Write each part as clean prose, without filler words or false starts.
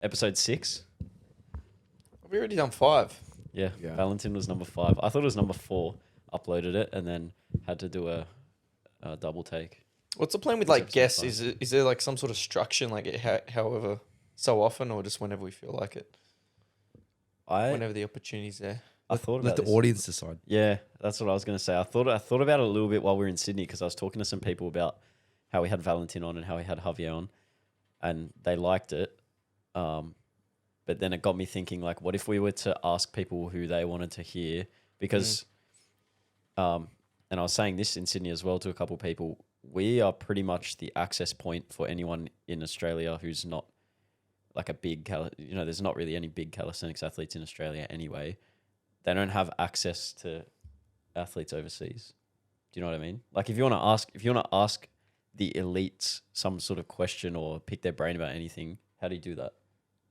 Episode 6. Have we already done 5? Yeah. Yeah. Valentin was number 5. I thought it was number 4. Uploaded it and then had to do a double take. What's the plan with It's like episode guests? 5. Is there like some sort of structure, like however so often, or just whenever we feel like it, whenever the opportunity's there? I thought Let about the this. audience decide. Yeah, that's what I was going to say. I thought about it a little bit while we were in Sydney because I was talking to some people about how we had Valentin on and how we had Javier on, and they liked it. But then it got me thinking, like, what if we were to ask people who they wanted to hear? Because, and I was saying this in Sydney as well to a couple of people, we are pretty much the access point for anyone in Australia who's not like a big, there's not really any big calisthenics athletes in Australia anyway. They don't have access to athletes overseas. Do you know what I mean? Like if you want to ask the elites some sort of question or pick their brain about anything, how do you do that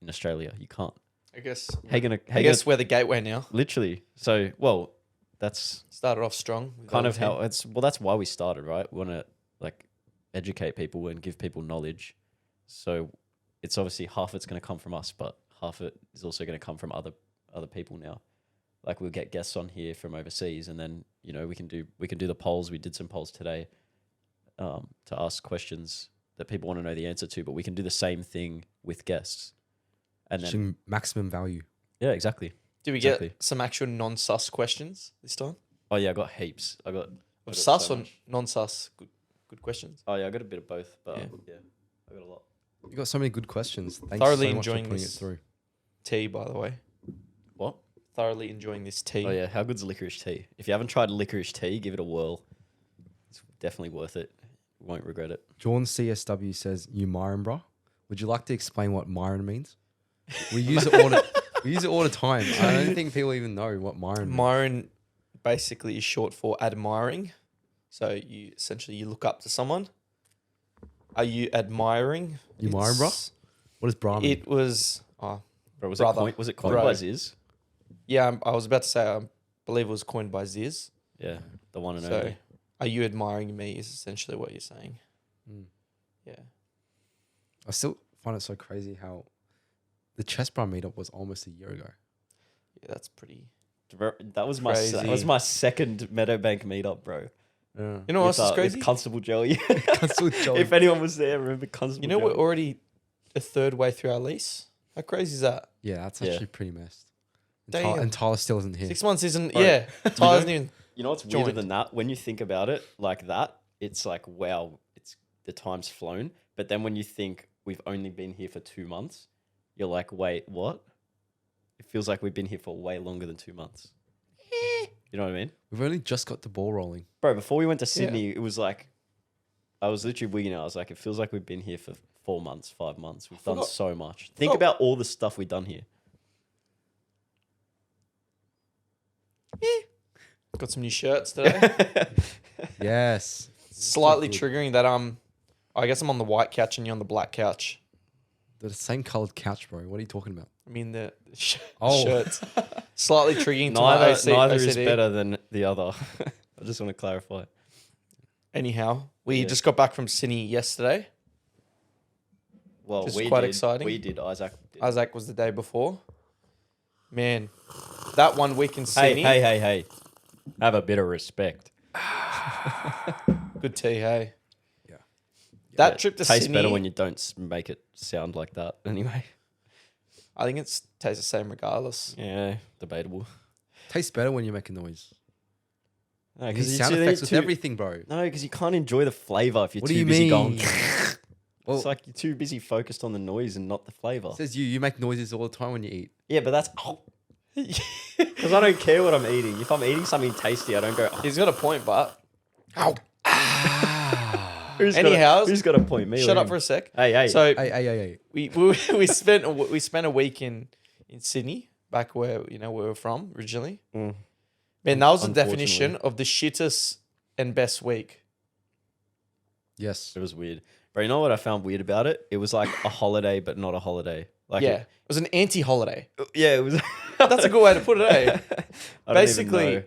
in Australia? You can't. I guess. I guess we're the gateway now. literally. So, well, that's Started off strong. with kind of Valentine. how it's. Well, that's why we started, right? We want to like educate people and give people knowledge. So it's obviously half it's going to come from us, but half it is also going to come from other people now. Like we'll get guests on here from overseas, and then we can do the polls. We did some polls today to ask questions that people want to know the answer to, but we can do the same thing with guests. And then Achieving maximum value. yeah, exactly. Do we exactly. get some actual non-sus questions this time? Oh yeah, I got heaps. I got Sus so or much. non-sus? Good questions. Oh yeah, I got a bit of both, but Yeah. yeah, I got a lot. You got so many good questions. Thanks Thoroughly so much for enjoying putting this. it through. Tea, by the way. What? Thoroughly enjoying this tea. Oh yeah, how good's licorice tea? If you haven't tried licorice tea, give it a whirl. It's definitely worth it. You won't regret it. John CSW says, "You Myron, bro. Would you like to explain what Myron means? We use it all. We use it all the time. I don't think people even know what Myron means. Myron basically is short for admiring. So you essentially look up to someone. Are you admiring? You Myron, bro? What does bra mean? It was. Oh, Bro, was Brother. it coined Bro. by Ziz? yeah. I was about to say. I believe it was coined by Ziz. Yeah, the one and So, only. are you admiring me? Is essentially what you're saying. Mm. Yeah. I still find it so crazy how the chest bra meetup was almost a year ago. Yeah, that's pretty. That was Crazy. my second Meadowbank meetup, bro. Yeah. You know what else is crazy? With Constable Joey. Constable Joey. If anyone was there, remember Constable You know, Joey? we're already a third way through our lease. How crazy is that? Yeah, that's Yeah. actually pretty messed. And, Damn. and Tyler still isn't here. 6 months isn't. Bro, Yeah, Tyler's not even. You know what's weirder joined. than that? When you think about it like that, it's like, wow, it's the time's flown. But then when you think we've only been here for 2 months, you're like, wait, what? It feels like we've been here for way longer than 2 months. You know what I mean? We've only just got the ball rolling. Bro, before we went to Sydney, it was like, I was literally wigging out. I was like, it feels like we've been here for 4 months, 5 months. We've done forgot- so much. Think about all the stuff we've done here. Got some new shirts today. Yes. Slightly good. triggering that. I guess I'm on the white couch and you're on the black couch. They're the same coloured couch, bro. What are you talking about? I mean the Oh. shirts. Slightly triggering to my Neither is OCD. better than the other. I just want to clarify. Anyhow, we Yeah. just got back from Sydney yesterday. Well, Which is we quite did. exciting. We did. Isaac did. Isaac was the day before. Man, that 1 week in Sydney. Hey. Have a bit of respect. Good tea, hey. Yeah. That trip to tastes Sydney. better when you don't make it sound like that. Anyway. I think it tastes the same regardless. Yeah, debatable. Tastes better when you make a noise. No, Use because sound effects with everything, bro. No, because you can't enjoy the flavor if you're What do too you busy mean? going. Well, It's like you're too busy focused on the noise and not the flavor. says you make noises all the time when you eat. Yeah, but that's because I don't care what I'm eating. If I'm eating something tasty, I don't go. He's got a point, but Anyhow, Anyhows, who's got a point? Me? shut or up him? for a sec. Hey. So Hey. we spent a week in Sydney, back where where we're from originally. Mm. Man, that was the Unfortunately. definition of the shittest and best week. Yes. It was weird. But you know what I found weird about it? It was like a holiday, but not a holiday. Like Yeah, it was an anti-holiday. it was. That's a good way to put it. Eh? I don't even Basically, know.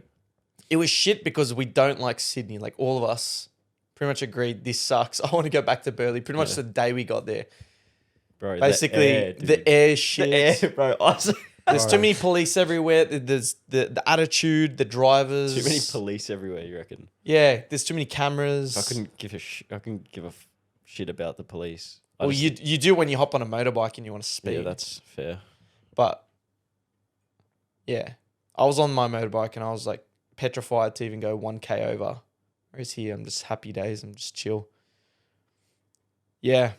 it was shit because we don't like Sydney. Like all of us pretty much agreed this sucks. I want to go back to Burleigh. Pretty much Yeah. the day we got there. bro. Basically, the air shit. The air, bro. Honestly, There's too many police everywhere. There's the attitude, the drivers. too many police everywhere. You reckon? Yeah, there's too many cameras. I couldn't give a shit about the police. I Well, just- you do when you hop on a motorbike and you want to speed. yeah, that's fair. But yeah, I was on my motorbike and I was like petrified to even go 1K over. Whereas here, I'm just happy days. I'm just chill. Yeah,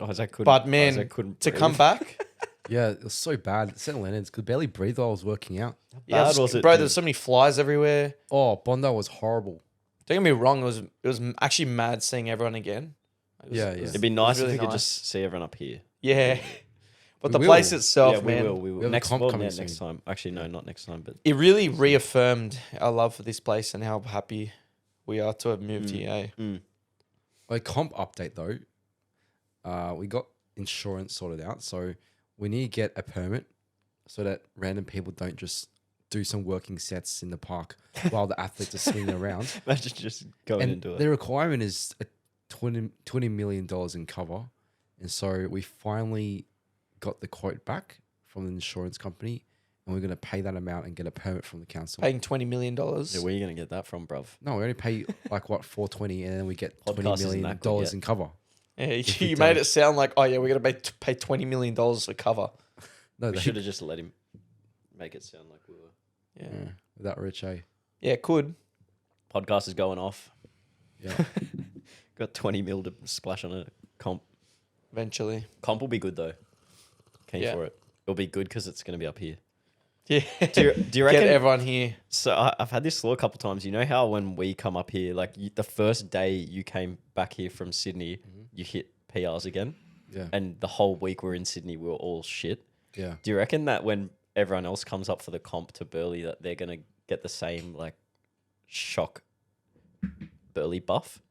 Isaac couldn't. but man, Isaac couldn't to breathe. come back, Yeah, it was so bad. St. Leonard's could barely breathe while I was working out. yeah, bad was it, bro? dude? There's so many flies everywhere. Oh, Bondi was horrible. Don't get me wrong. It was actually mad seeing everyone again. It was- Yeah, it yeah. was- It'd be it was nice if really we could nice. just see everyone up here. Yeah, but We the will. place itself, yeah, man, we will. have a Next, comp well, coming yeah, next soon. time. Actually, no, not next time, but it really reaffirmed our love for this place and how happy we are to have moved here. Eh? A comp update though. We got insurance sorted out, so we need to get a permit so that random people don't just do some working sets in the park while the athletes are swinging around. imagine just going And into it. the requirement is a $20 million in cover, and so we finally got the quote back from the insurance company, and we're going to pay that amount and get a permit from the council. Paying $20 million. Yeah, where are you gonna get that from, bruv? No, we only pay like what $420, and then we get Podcast $20 isn't million that good yet. in cover. Yeah, If you we made don't- it sound like, oh yeah, we're gonna pay $20 million for cover. No, We they should have just let him make it sound like we were. Yeah, that rich, eh? yeah, could. Podcast is going off. Yeah. Got 20 mil to splash on a comp. Eventually. Comp will be good though. Keen Yeah. for it. It'll be good because it's gonna be up here. Yeah. Do you Get reckon? everyone here. So I've had this thought a couple times. You know how when we come up here, like the first day you came back here from Sydney, you hit PRs again, Yeah. and the whole week we're in Sydney, we were all shit. Yeah. Do you reckon that when everyone else comes up for the comp to Burley, that they're gonna get the same like shock Burley buff?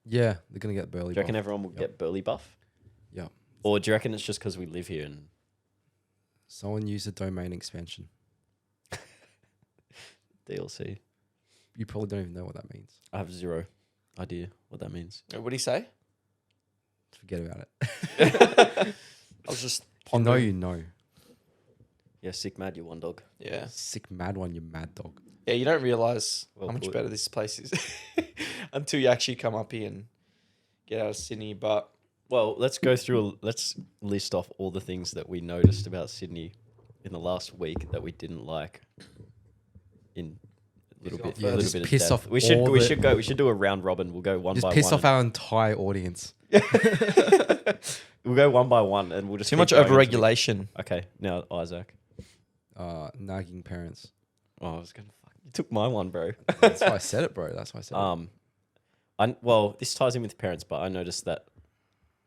Yeah, they're going to get Burley. Do you reckon buff. everyone will get Burley buff? Yeah. Or do you reckon it's just because we live here and Someone use the domain expansion. DLC? You probably don't even know what that means. I have zero idea what that means. What do you say? Forget about it. I was just If you know, pondering. you know. Yeah, sick mad, you one dog. Yeah. Sick mad one, you mad dog. Yeah, you don't realize Well how much put. better this place is until you actually come up here and get out of Sydney. But Well, let's go through. Let's list off all the things that we noticed about Sydney in the last week that we didn't like. In a little bit, Yeah, a little just bit of piss depth. off We should all we the- should go. We should do a round robin. We'll go one Just by piss one. off our entire audience. We'll go one by one, and we'll just too keep much going until we- overregulation. Okay, now Isaac. Nagging parents. Oh, I was gonna. Fuck. You took my one, bro. That's why I said it, bro. That's why I said it. Well, this ties in with parents, but I noticed that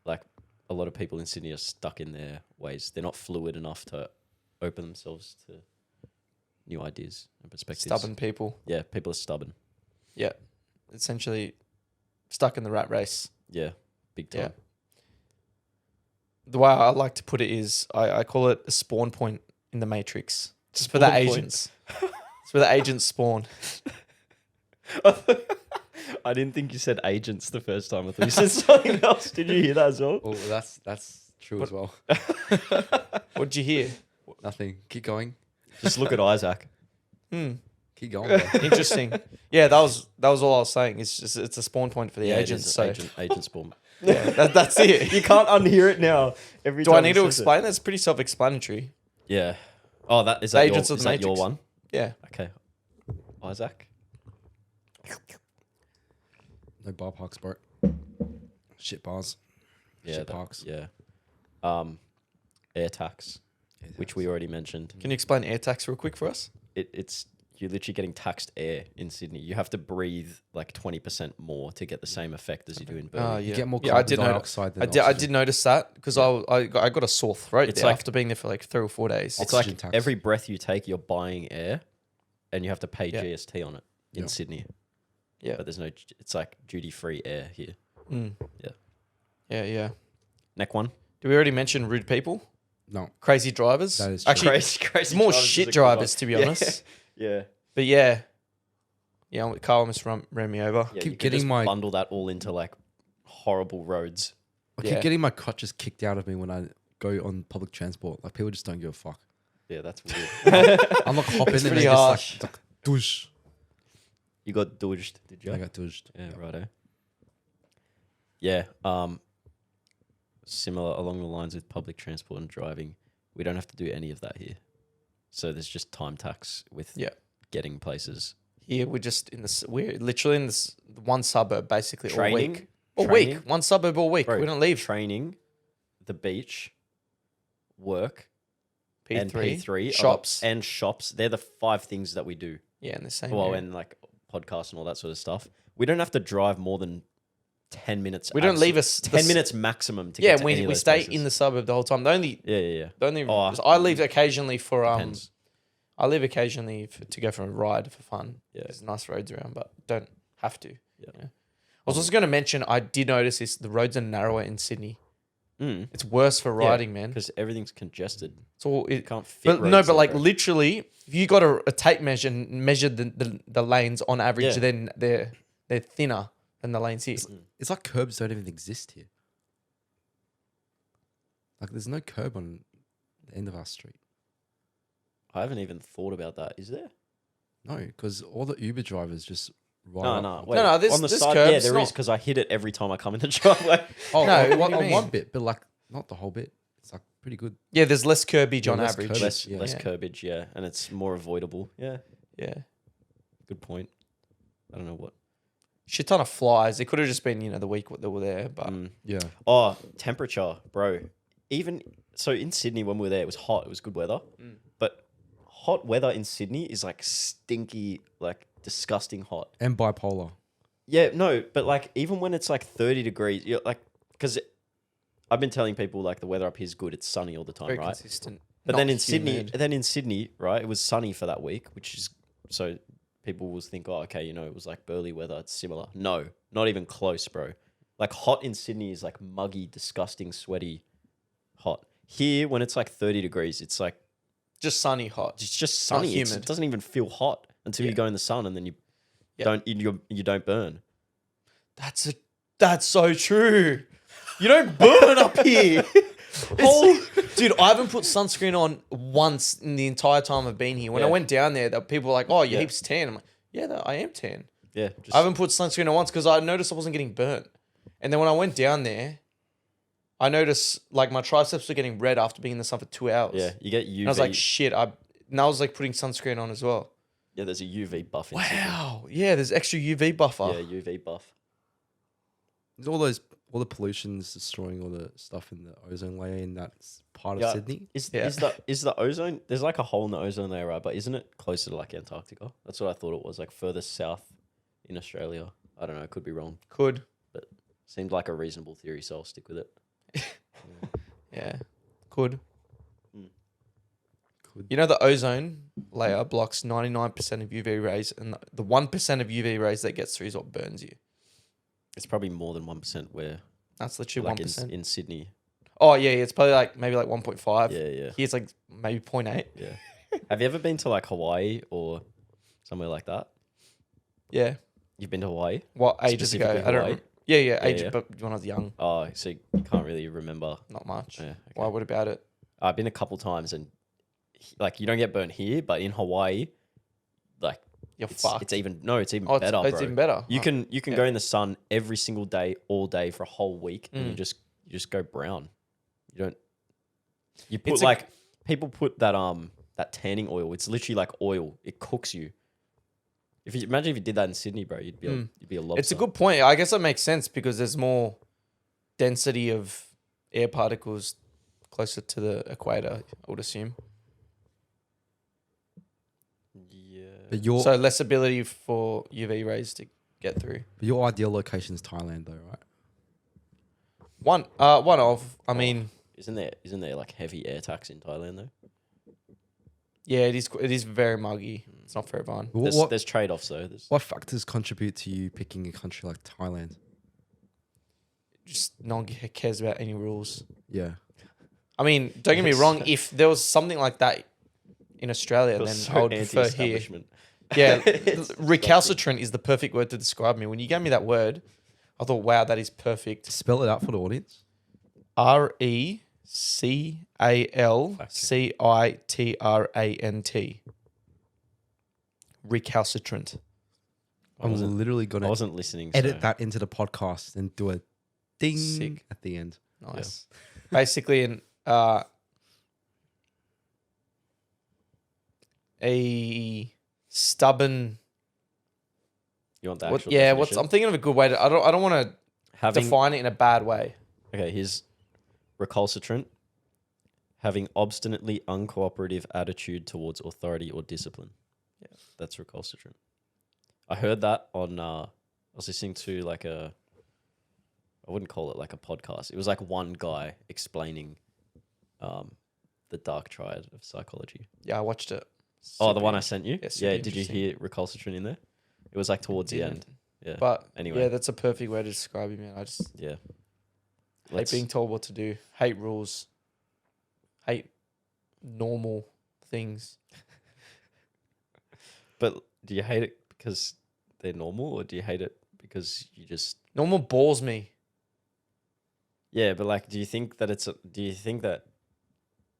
like a lot of people in Sydney are stuck in their ways. They're not fluid enough to open themselves to new ideas and perspectives. Stubborn people. Yeah, people are stubborn. Yeah. Essentially stuck in the rat race. Yeah, big time. Yeah. The way I like to put it is I call it a spawn point in the Matrix. Just for the Spawn point. agents. It's where the agents spawn. I didn't think you said agents the first time. I thought you said something else. Did you hear that as well? Oh, that's true as well. What'd you hear? Nothing. Keep going. Just look at Isaac. Keep going. Bro. Interesting. Yeah, that was all I was saying. It's a spawn point for the Yeah, it agents. is So agent spawn. yeah, that's it. You can't unhear it now. Every Do I time need he to says it. explain? That's pretty self-explanatory. Yeah. Oh, that is The that agents your, of is the that your Matrix. one? Yeah. Okay. Isaac. No bar parks, bro. Shit bars. Yeah. Shit parks. Yeah. Air tax, which we already mentioned. Can you explain air tax real quick for us? It's you're literally getting taxed air in Sydney. You have to breathe like 20% more to get the same effect as you do in Berlin. You get more Yeah, I carbon did dioxide than I did oxygen. notice that because I got a sore throat It's there like- after being there for like 3 or 4 days. It's Oxygen like tax. every breath you take, you're buying air, and you have to pay Yeah. GST on it in Yeah. Sydney. Yeah. But there's no. It's like duty free air here. Mm. Yeah. Yeah. Next one. Did we already mention rude people? No. Crazy drivers? That is true. Actually, Crazy it's more drivers is shit a good drivers, one. to be Yeah. honest. Yeah. But yeah. Yeah, Carl almost ran me over. Yeah, Keep you could getting just my- bundle that all into like horrible roads. I Yeah. keep getting my crotches kicked out of me when I go on public transport. Like people just don't give a fuck. Yeah, that's weird. I'm like hopping It's and pretty they just harsh. like douche. You got dodged, did you? I got douched. Yeah, righto. Yeah, similar along the lines with public transport and driving. We don't have to do any of that here. So there's just time tax with Yeah. getting places. Here we're just in this. We're literally in this one suburb basically all Training, week. All training. week. One suburb all week. Bro, we don't leave. Training, the beach, work, P3, and P3 are shops. and shops. They're the 5 things that we do. Yeah, in the same. Well, area. and like podcasts and all that sort of stuff. We don't have to drive more than 10 minutes. We don't leave us 10 minutes maximum to Yeah, get to any we of those stay places. in the suburb the whole time. Yeah. The only Oh, I leave occasionally for Depends. I leave occasionally to go for a ride for fun. Yeah. There's nice roads around, but don't have to. Yeah. I was also going to mention I did notice this: the roads are narrower in Sydney. Mm. It's worse for riding, man. Because everything's congested. It's all You it, can't fit. but roads no, but there, like bro. literally, if you got a tape measure and measure the lanes on average, Yeah. then they're thinner than the lanes here. It's like curbs don't even exist here. Like there's no curb on the end of our street. I haven't even thought about that. Is there? No, because all the Uber drivers just ride No, up. no. Wait, no, there's- on the there's side, yeah, curbs, there not- is because I hit it every time I come in the driveway. Oh, No, on, what do you on one mean? bit, but like not the whole bit. It's like pretty good. Yeah, there's less curbage Yeah, on less average. curbage. less Yeah. less Yeah. curbage, yeah, and it's more avoidable. Yeah, Yeah. good point. I don't know what. Shit ton of flies. It could have just been, the week that were there, but Mm. Yeah. Oh, temperature, bro. Even so, in Sydney when we were there, it was hot. It was good weather, but hot weather in Sydney is like stinky, like disgusting hot. And bipolar. Yeah, no, but like even when it's like 30 degrees, you're like, because I've been telling people like the weather up here is good. It's sunny all the time, very right? consistent. But Not then in humid. Sydney, right, it was sunny for that week, which is so people will think, oh, okay, it was like Burleigh weather. It's similar. No, not even close, bro. Like hot in Sydney is like muggy, disgusting, sweaty, hot. Here, when it's like 30 degrees, it's like Just sunny hot. it's just Not sunny. humid. It doesn't even feel hot until you Yeah. go in the sun, and then you Yeah. you don't burn. That's so true. You don't burn up here. Dude, I haven't put sunscreen on once in the entire time I've been here. When I Yeah. went down there, people were like, "Oh, you're Yeah. heaps tan." I'm like, "Yeah, I am tan." Yeah, just I haven't put sunscreen on once because I noticed I wasn't getting burnt. And then when I went down there, I noticed like my triceps were getting red after being in the sun for 2 hours. yeah. You get UV. And I was like, "Shit!" I was like putting sunscreen on as well. yeah, there's a UV buff in Sydney. Wow. Yeah, there's extra UV buffer. Yeah, UV buff. There's all the pollution's destroying all the stuff in the ozone layer in that part of Yeah. Sydney. Yeah. Is the ozone? There's like a hole in the ozone layer, right? But isn't it closer to like Antarctica? That's what I thought it was. Like further south in Australia. I don't know. I could be wrong. Could. Seemed like a reasonable theory, so I'll stick with it. Yeah. Could. Could. You know, the ozone layer blocks 99% of UV rays, and the 1% of UV rays that gets through is what burns you. It's probably more than 1% where That's literally like 1%. in Sydney. Oh, yeah, it's probably maybe 1.5. Yeah, yeah, Here it's like maybe 0.8. yeah. Have you ever been to like Hawaii or somewhere like that? Yeah. You've been to Hawaii? What, ages ago? Specifically I don't Hawaii? remember. Yeah, age, yeah. but when I was young, Oh, so you can't really remember. not much. Yeah, okay. Why? What about it? I've been a couple times and like you don't get burnt here, but in Hawaii, like You're it's fucked. even Oh, better, it's bro. even better. You Oh. can yeah. go in the sun every single day, all day for a whole week, and you Mm. just go brown. You don't. You put It's a- like people put that tanning oil. It's literally like oil. It cooks you. If you imagine if you did that in Sydney, bro, you'd be a lobster. It's a good point. I guess that makes sense because there's more density of air particles closer to the equator, I would assume. Yeah. But your So less ability for UV rays to get through. ideal location is Thailand, though, right? One of. I mean, Isn't there like heavy air tax in Thailand though? yeah, it is very muggy. It's not for everyone. There's trade offs though. What factors contribute to you picking a country like Thailand? Just no one cares about any rules. Yeah. I mean, don't get me wrong. If there was something like that in Australia, then So I would prefer here. anti-establishment. Yeah, It's recalcitrant is the perfect word to describe me. When you gave me that word, I thought, wow, that is perfect. Spell it out for the audience. RE Calcitrant. Recalcitrant. I'm literally I gonna wasn't listening. edit so. that into the podcast and do a ding Sick. at the end. Nice. Basically, a stubborn. You want the What, actual yeah, definition? I'm thinking of a good way to. I don't want to Having define it in a bad way. okay, here's recalcitrant. Having obstinately uncooperative attitude towards authority or discipline. Yeah, that's recalcitrant. I heard that on. I was listening to like a. I wouldn't call it like a podcast. It was like one guy explaining, the dark triad of psychology. Yeah, I watched it. Oh, the one I sent you. Yeah, super Did you interesting. hear recalcitrant in there? It was like towards the end. Yeah. But Anyway. yeah, that's a perfect way to describe him, man. I just Yeah. hate being told what to do. Hate rules. Hate normal things. But do you hate it because they're normal, or do you hate it because you just? Normal bores me. Yeah, but like, do you think that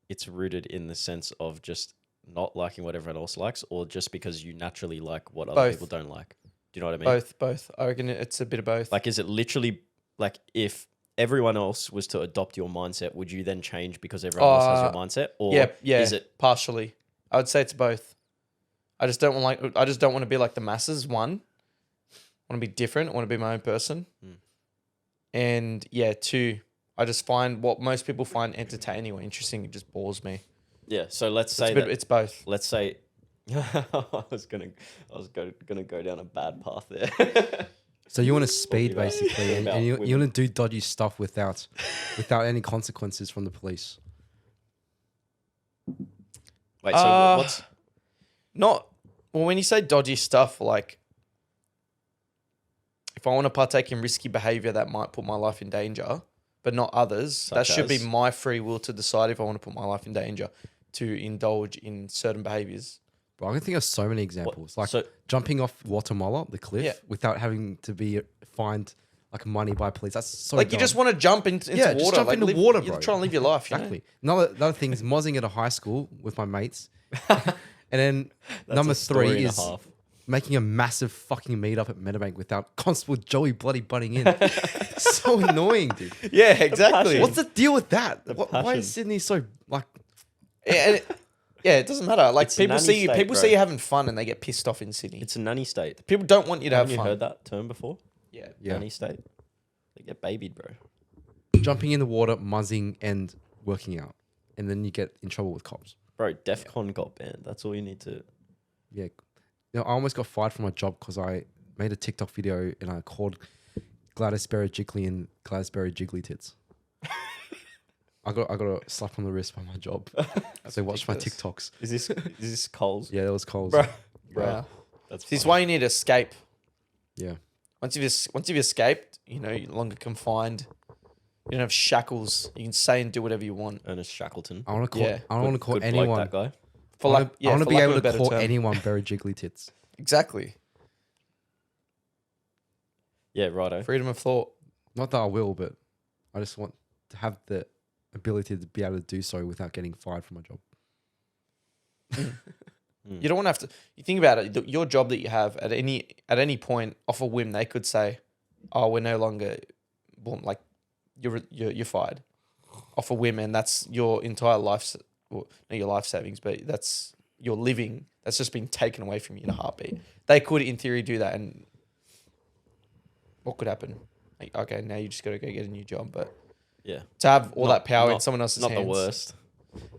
it's rooted in the sense of just not liking what everyone else likes, or just because you naturally like what other Both. people don't like? Do you know what I mean? Both. I reckon it's a bit of both. Like, is it literally like if everyone else was to adopt your mindset, would you then change because everyone else has your mindset? Or yeah, is it partially? I would say it's both. I just don't want to be like the masses. One, I want to be different. I want to be my own person. And yeah, two, I just find what most people find entertaining or interesting. It just bores me. yeah? So let's say that It's both. let's say I was gonna go down a bad path there. So you want to speed about- basically, and, about and you women. want to do dodgy stuff without any consequences from the police. Wait, so what's Not well. When you say dodgy stuff, like if I want to partake in risky behavior that might put my life in danger, but not others, that Such should be as? my free will to decide if I want to put my life in danger to indulge in certain behaviors. But I can think of so many examples, like so- jumping off Guatemala, the cliff, Yeah. without having to be fined like money by police. That's so Like you dumb. just want to jump into Yeah, water. just jump like, into live- water, you bro. Try and live your life. You know? Exactly. Another thing is mozzing at a high school with my mates, and then number a story three and a is half. making a massive fucking meetup at Meadowbank without Constable Joey bloody butting in. So annoying, dude. Yeah, exactly. What's the deal with that? Why passion. is Sydney so like? Yeah, it doesn't matter. Like It's a people nanny see state, people bro. see you having fun and they get pissed off in Sydney. It's a nanny state. People don't want you to Haven't have you fun. heard that term before? Yeah. Yeah. Nanny state. They get babied, bro. Jumping in the water, muzzing, and working out, and then you get in trouble with cops. Bro, DEFCON got banned. That's all you need to. Yeah, I almost got fired from my job because I made a TikTok video and I called Gladys Berry Jiggly and Gladys Berry Jiggly Tits. I got a slap on the wrist by my job. So watch my ridiculous. TikToks. Is this Coles? Yeah, that was Coles. Bro. Wow. That's This is funny. why you need to escape. Yeah, Once you've escaped, you're no longer confined. You don't have shackles. You can say and do whatever you want. Ernest Shackleton. I want to call. Yeah. I don't want to call Good bloke, anyone. that guy. For I like, want to yeah, for be lack able of a to better call term. anyone Berry Jiggly Tits. Exactly. Yeah, righto. Freedom of thought. Not that I will, but I just want to have the ability to be able to do so without getting fired from my job. You don't want to have to. You think about it. Your job that you have at any point, off a whim, they could say, "Oh, we're no longer, well, like, you're fired," off a whim, and that's your entire life. Well, not your life savings, but that's your living. That's just been taken away from you in a heartbeat. They could, in theory, do that, and what could happen? Like, okay, now you just got to go get a new job, but Yeah. to have all Not- that power in not- someone else's Not hands, the worst.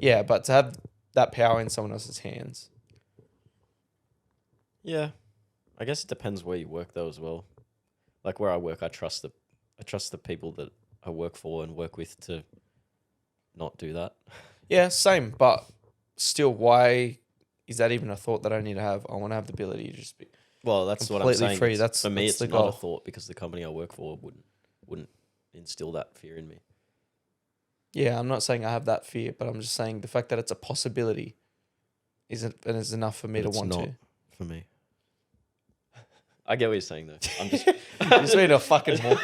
Yeah, but to have that power in someone else's hands. Yeah. I guess it depends where you work though as well. Like where I work, I trust the people that I work for and work with to not do that. Yeah, same. But still, why is that even a thought that I need to have? I want to have the ability to just be. Well, that's what I'm Completely saying. free. It's- That's- for me. that's It's the not a goal. thought because the company I work for wouldn't instill that fear in me. Yeah, I'm not saying I have that fear, but I'm just saying the fact that it's a possibility isn't and is enough for me But to it's want not to. for me. I get what you're saying though. I'm just You just need a fucking more.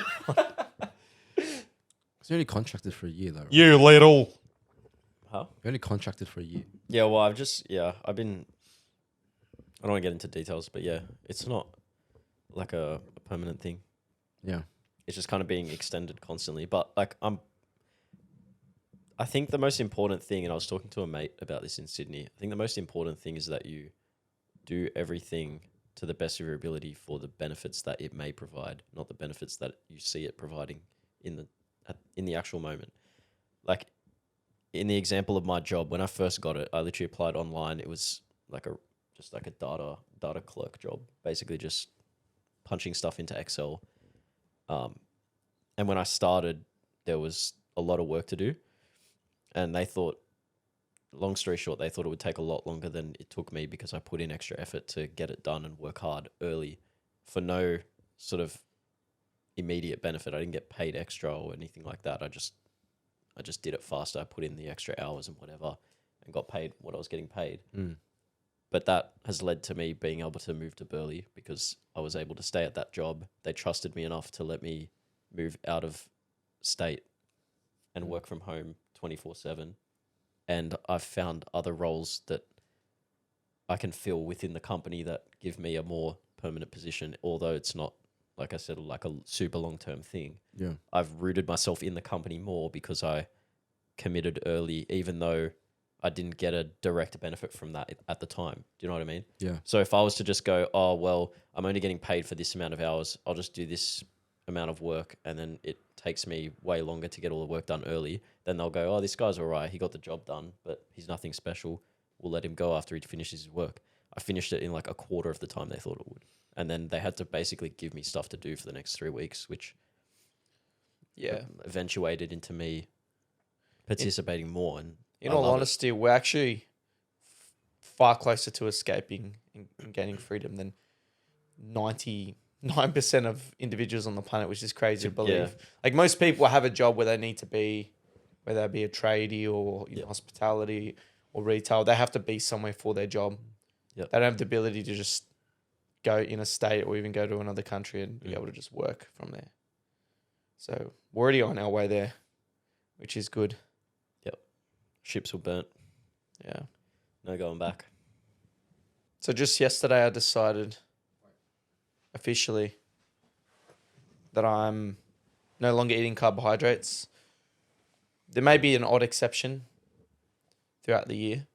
You're only contracted for a year, though. Right? You little. Huh? You're only contracted for a year. Yeah, well, I've been, I don't want to get into details, but yeah, it's not like a permanent thing. Yeah. It's just kind of being extended constantly. But like, I think the most important thing, and I was talking to a mate about this in Sydney, I think the most important thing is that you do everything to the best of your ability for the benefits that it may provide, not the benefits that you see it providing in the actual moment. Like in the example of my job, when I first got it, I literally applied online. It was like a data clerk job, basically just punching stuff into Excel. And when I started, there was a lot of work to do, and they thought, long story short, they thought it would take a lot longer than it took me because I put in extra effort to get it done and work hard early for no sort of immediate benefit. I didn't get paid extra or anything like that. I just did it faster. I put in the extra hours and whatever and got paid what I was getting paid. But that has led to me being able to move to Burleigh because I was able to stay at that job. They trusted me enough to let me move out of state and work from home 24/7. And I've found other roles that I can fill within the company that give me a more permanent position, although it's not, like I said, like a super long-term thing. Yeah. I've rooted myself in the company more because I committed early, even though I didn't get a direct benefit from that at the time. Do you know what I mean? Yeah. So if I was to just go, oh, well, I'm only getting paid for this amount of hours, I'll just do this amount of work, and then it takes me way longer to get all the work done early, then they'll go, oh, this guy's all right. He got the job done, but he's nothing special. We'll let him go after he finishes his work. I finished it in like a quarter of the time they thought it would. And then they had to basically give me stuff to do for the next 3 weeks, which eventuated into me participating more. And in all honesty, we're actually far closer to escaping and gaining freedom than 99% of individuals on the planet, which is crazy to believe. Yeah. Like most people have a job where they need to be, whether that be a tradie or hospitality or retail, they have to be somewhere for their job. Yep. They don't have the ability to just go in a state or even go to another country and be able to just work from there. So we're already on our way there, which is good. Yep. Ships were burnt. Yeah. No going back. So just yesterday I decided officially that I'm no longer eating carbohydrates. There may be an odd exception throughout the year,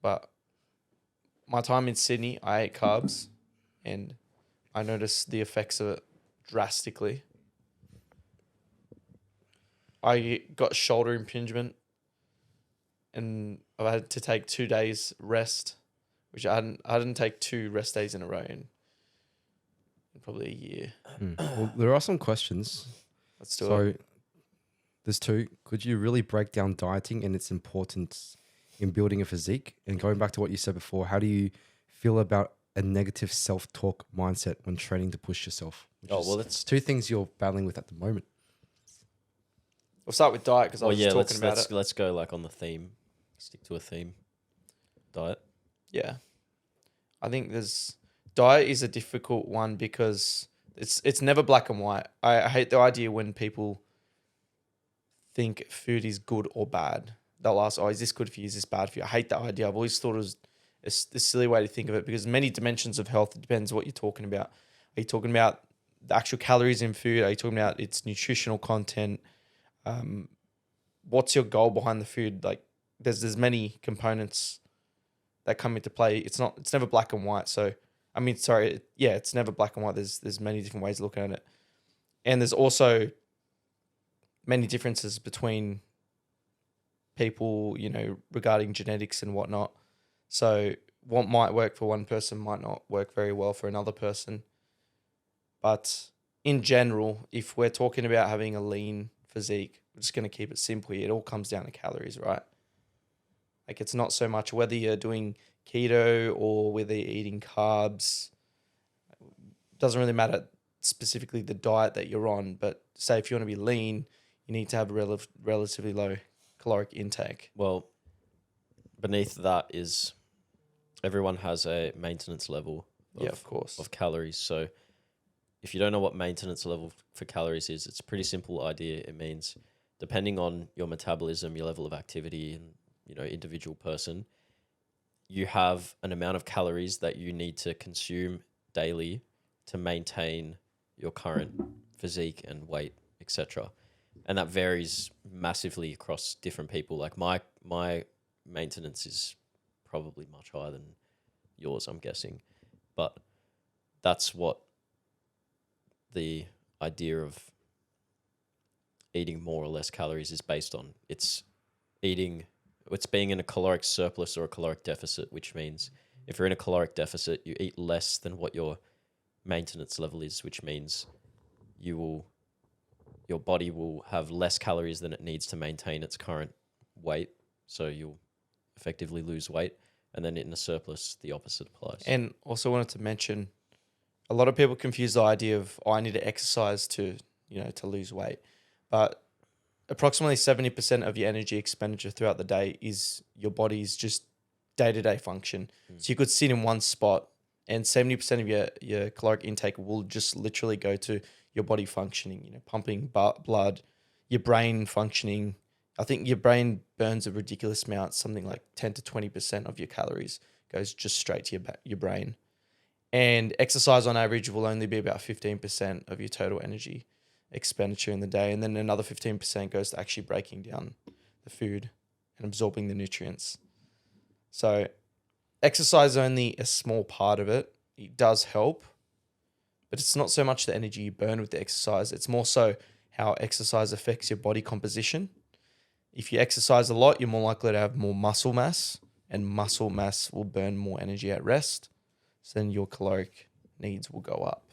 but my time in Sydney, I ate carbs and I noticed the effects of it drastically. I got shoulder impingement and I had to take 2 days rest, which I didn't take 2 rest days in a row in probably a year. Well, there are some questions. Let's do it. So there's 2. Could you really break down dieting and its importance in building a physique? And going back to what you said before, how do you feel about a negative self-talk mindset when training to push yourself? That's 2 things you're battling with at the moment. We'll start with diet because I was just talking about it. Let's go like on the theme. Stick to a theme. Diet. Yeah. I think diet is a difficult one because it's never black and white. I hate the idea when people think food is good or bad. They'll ask, oh, is this good for you? Is this bad for you? I hate that idea. I've always thought it was a silly way to think of it because many dimensions of health, it depends what you're talking about. Are you talking about the actual calories in food? Are you talking about its nutritional content? What's your goal behind the food? Like there's many components that come into play. It's never black and white. So, I mean, sorry. Yeah, it's never black and white. There's many different ways of looking at it. And there's also many differences between people, regarding genetics and whatnot. So what might work for one person might not work very well for another person. But in general, if we're talking about having a lean physique, we're just going to keep it simple here. It all comes down to calories, right? Like it's not so much whether you're doing keto or whether you're eating carbs. It doesn't really matter specifically the diet that you're on, but say if you want to be lean, you need to have a relatively low caloric intake. Well, beneath that is everyone has a maintenance level Of course. of calories. So if you don't know what maintenance level for calories is, it's a pretty simple idea. It means depending on your metabolism, your level of activity, and individual person, you have an amount of calories that you need to consume daily to maintain your current physique and weight, etc. And that varies massively across different people. Like my maintenance is probably much higher than yours, I'm guessing. But that's what the idea of eating more or less calories is based on. It's being in a caloric surplus or a caloric deficit, which means if you're in a caloric deficit, you eat less than what your maintenance level is, which means your body will have less calories than it needs to maintain its current weight. So you'll effectively lose weight. And then in a surplus, the opposite applies. And also wanted to mention, a lot of people confuse the idea of, I need to exercise to lose weight. But approximately 70% of your energy expenditure throughout the day is your body's just day-to-day function. So you could sit in one spot and 70% of your caloric intake will just literally go to your body functioning, pumping blood, your brain functioning. I think your brain burns a ridiculous amount, something like 10 to 20% of your calories goes just straight to your brain. And exercise on average will only be about 15% of your total energy expenditure in the day. And then another 15% goes to actually breaking down the food and absorbing the nutrients. So exercise is only a small part of it. It does help, but it's not so much the energy you burn with the exercise. It's more so how exercise affects your body composition. If you exercise a lot, you're more likely to have more muscle mass, and muscle mass will burn more energy at rest. So then your caloric needs will go up.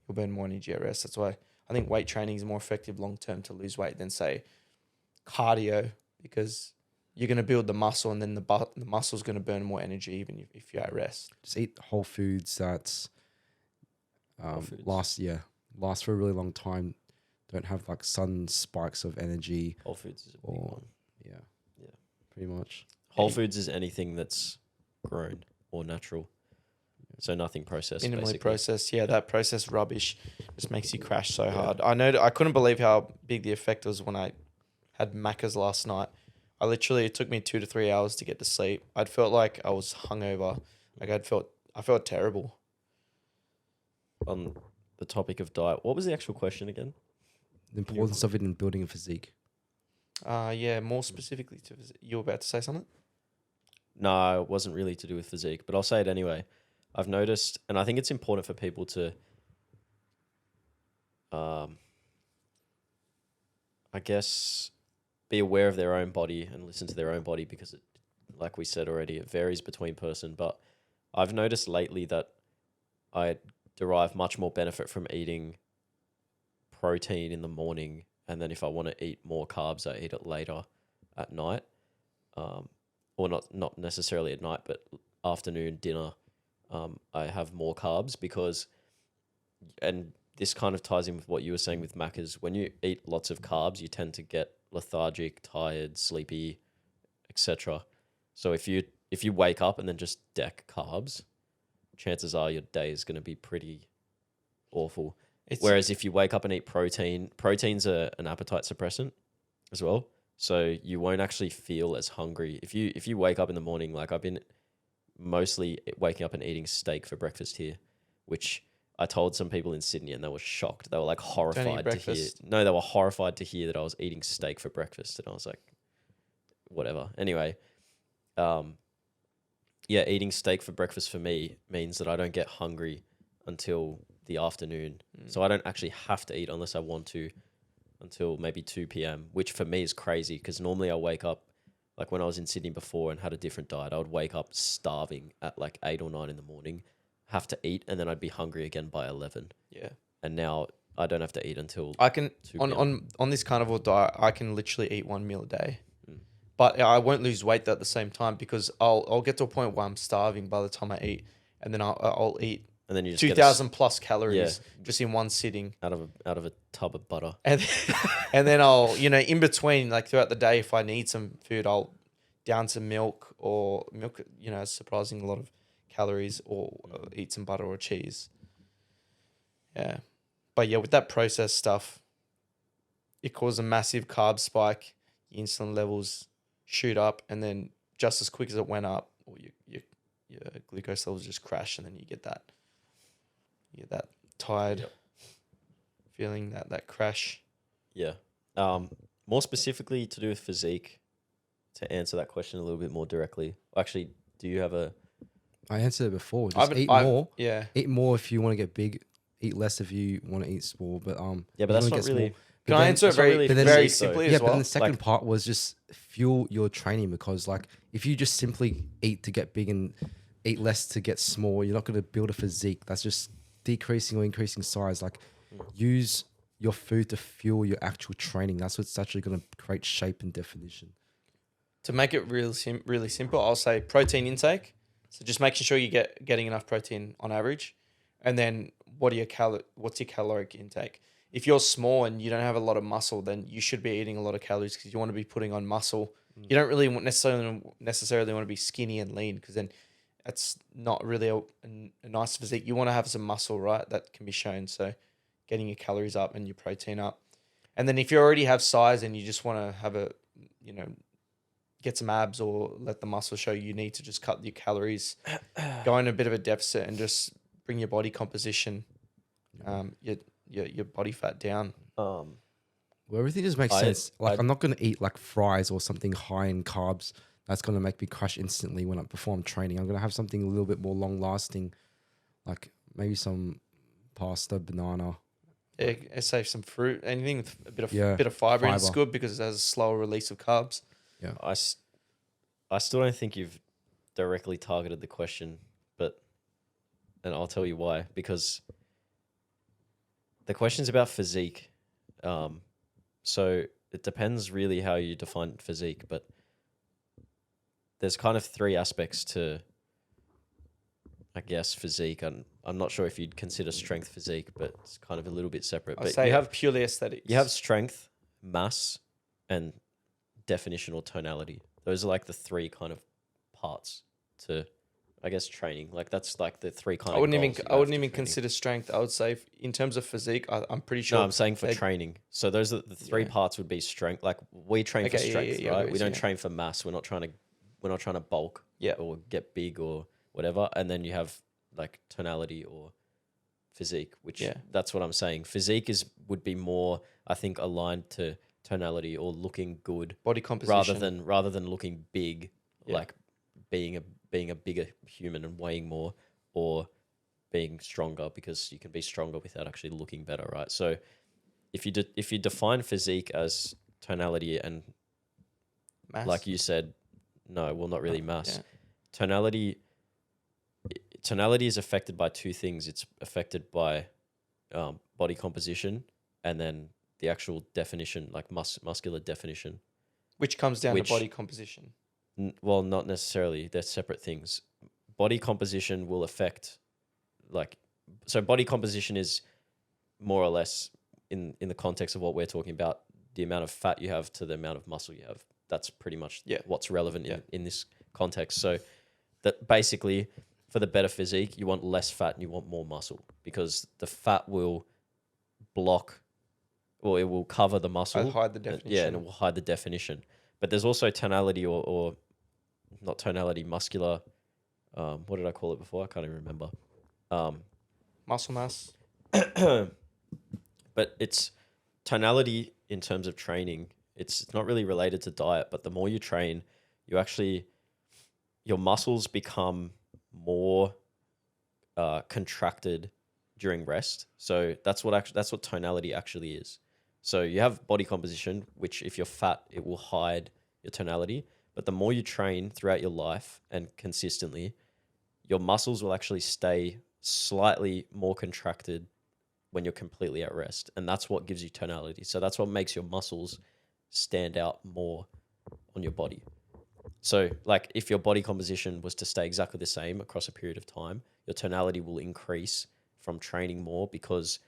You'll burn more energy at rest. That's why I think weight training is more effective long-term to lose weight than, say, cardio, because you're going to build the muscle and then the muscle's going to burn more energy even if you're at rest. Just eat whole foods that last for a really long time. Don't have like sudden spikes of energy. Whole foods is a big one. Yeah, pretty much. Whole foods is anything that's grown or natural. So nothing processed. Minimally basically. processed. Yeah, that processed rubbish just makes you crash so hard. I couldn't believe how big the effect was when I had Macca's last night. It took me 2 to 3 hours to get to sleep. I'd felt like I was hungover. Like I felt terrible. On the topic of diet, what was the actual question again? The importance of it in building a physique. More specifically you were about to say something? No, it wasn't really to do with physique, but I'll say it anyway. I've noticed, and I think it's important for people to, I guess, be aware of their own body and listen to their own body because, like we said already, it varies between person. But I've noticed lately that I derive much more benefit from eating protein in the morning, and then if I want to eat more carbs, I eat it later at night, or not necessarily at night, but afternoon dinner. I have more carbs because, and this kind of ties in with what you were saying with Macca's, when you eat lots of carbs, you tend to get lethargic, tired, sleepy, etc. So if you wake up and then just deck carbs, chances are your day is going to be pretty awful. Whereas if you wake up and eat protein's an appetite suppressant as well. So you won't actually feel as hungry. If you wake up in the morning, like I've been mostly waking up and eating steak for breakfast here, which I told some people in Sydney and they were shocked. They were like horrified to hear. No, they were horrified to hear that I was eating steak for breakfast. And I was like, whatever. Anyway, eating steak for breakfast for me means that I don't get hungry until the afternoon. So I don't actually have to eat unless I want to until maybe 2 p.m., which for me is crazy because normally I wake up, like when I was in Sydney before and had a different diet, I would wake up starving at like 8 or 9 in the morning, have to eat, and then I'd be hungry again by 11. Yeah. And now I don't have to eat until I can 2 p.m. on this carnivore diet, I can literally eat one meal a day. But I won't lose weight at the same time because I'll get to a point where I'm starving by the time I eat, and then I'll eat and then you just 2,000 plus calories just in one sitting out of a tub of butter. And then I'll, in between, like throughout the day, if I need some food, I'll down some milk, is surprising a lot of calories, or eat some butter or cheese. Yeah. But yeah, with that processed stuff, it causes a massive carb spike. Your insulin levels shoot up, and then just as quick as it went up, or your glucose levels just crash, and then you get that tired feeling, that crash. Yeah. More specifically to do with physique, to answer that question a little bit more directly. Actually, do you have a... I answered it before. Just eat more. Yeah. Eat more if you want to get big. Eat less if you want to eat small. But Yeah, but that's not really... Can I answer it very, really very physique, though. simply Yeah, as but well? then the second Like- part was just fuel your training, because like if you just simply eat to get big and eat less to get small, you're not going to build a physique. That's just decreasing or increasing size. Like use your food to fuel your actual training. That's what's actually going to create shape and definition. To make it really simple, I'll say protein intake. So just making sure you're getting enough protein on average, and then what's your caloric intake? If you're small and you don't have a lot of muscle, then you should be eating a lot of calories because you want to be putting on muscle. You don't really necessarily want to be skinny and lean, because then that's not really a nice physique. You want to have some muscle, right? That can be shown. So getting your calories up and your protein up. And then if you already have size and you just want to have get some abs or let the muscle show, you need to just cut your calories, go in a bit of a deficit, and just bring your body composition, your body fat down. Well, everything just makes sense. Like I'm not going to eat like fries or something high in carbs. That's going to make me crash instantly before I'm training. I'm going to have something a little bit more long lasting, like maybe some pasta, banana. Yeah, say some fruit, anything with a bit of fiber. fiber. It's good because it has a slower release of carbs. Yeah, I still don't think you've directly targeted the question, and I'll tell you why. Because the question's about physique. So it depends really how you define physique, but there's kind of three aspects to, I guess, physique. And I'm not sure if you'd consider strength physique, but it's kind of a little bit separate. I'll But say you have purely aesthetics. You have strength, mass, and definition or tonality. Those are like the three kind of parts to, I guess, training. Like that's like the three kind I wouldn't of even goals I wouldn't you have even to training. consider strength. I would say in terms of physique, I'm pretty sure. No, I'm saying for they- training. So those are the three parts would be strength. Like we train for Okay, yeah, strength, yeah, right? obviously, We don't yeah. train for mass. We're not trying to bulk Yeah. or get big or whatever. And then you have like tonality or physique, which that's what I'm saying. Physique would be more, I think, aligned to tonality or looking good body composition rather than looking big, Yeah. like being a bigger human and weighing more, or being stronger, because you can be stronger without actually looking better, right? So if you define physique as tonality and mass. like you said, no, well, not really mass. Yeah. Tonality is affected by two things. It's affected by body composition and then the actual definition, like muscular definition. Which comes down to body composition. Well, not necessarily. They're separate things. Body composition will affect, so body composition is more or less in the context of what we're talking about, the amount of fat you have to the amount of muscle you have. That's pretty much what's relevant in this context. So that basically, for the better physique, you want less fat and you want more muscle, because the fat will block, or it will cover the muscle. I'll hide the definition. Yeah, and it will hide the definition. But there's also tonality or not tonality, muscular. What did I call it before? I can't even remember. Muscle mass. But it's tonality in terms of training. It's not really related to diet, but the more you train, your muscles become more contracted during rest. So that's what tonality actually is. So you have body composition, which if you're fat, it will hide your tonality. But the more you train throughout your life and consistently, your muscles will actually stay slightly more contracted when you're completely at rest. And that's what gives you tonality. So that's what makes your muscles stand out more on your body. So like if your body composition was to stay exactly the same across a period of time, your tonality will increase from training more, because